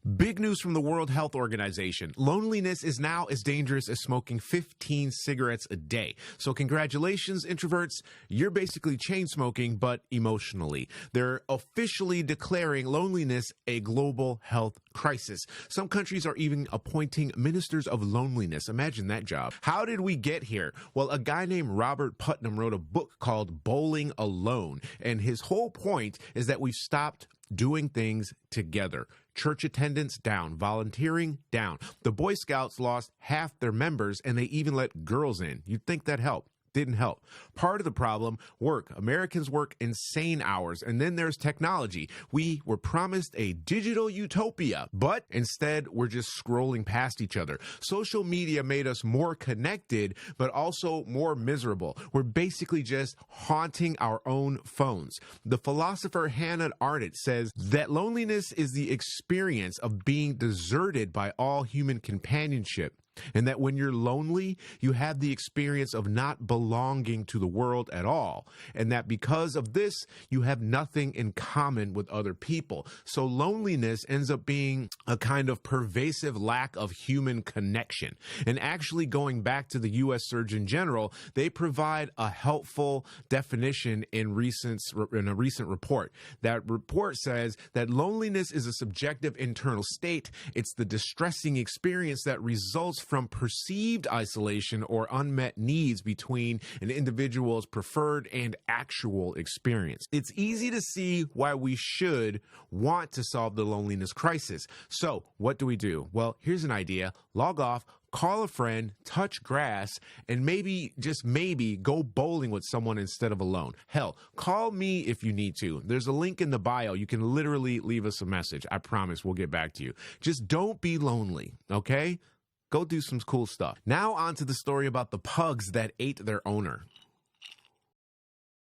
Big news from the World Health Organization. Loneliness is now as dangerous as smoking 15 cigarettes a day. So congratulations, introverts. You're basically chain smoking, but emotionally. They're officially declaring loneliness a global health crisis. Some countries are even appointing ministers of loneliness. Imagine that job. How did we get here? Well, a guy named Robert Putnam wrote a book called Bowling Alone. And his whole point is that we've stopped doing things together. Church attendance down, volunteering down. The Boy Scouts lost half their members and they even let girls in. You'd think that helped. Didn't help. Part of the problem, work. Americans work insane hours. And then there's technology. We were promised a digital utopia, but instead we're just scrolling past each other. Social media made us more connected, but also more miserable. We're basically just haunting our own phones. The philosopher Hannah Arendt says that loneliness is the experience of being deserted by all human companionship. And that when you're lonely, you have the experience of not belonging to the world at all. And that because of this, you have nothing in common with other people. So loneliness ends up being a kind of pervasive lack of human connection. And actually going back to the U.S. Surgeon General, they provide a helpful definition in a recent report. That report says that loneliness is a subjective internal state. It's the distressing experience that results from perceived isolation or unmet needs between an individual's preferred and actual experience. It's easy to see why we should want to solve the loneliness crisis. So what do we do? Well, here's an idea. Log off, call a friend, touch grass, and maybe, just maybe, go bowling with someone instead of alone. Hell, call me if you need to. There's a link in the bio. You can literally leave us a message. I promise we'll get back to you. Just don't be lonely, okay? Go do some cool stuff. Now on to the story about the pugs that ate their owner.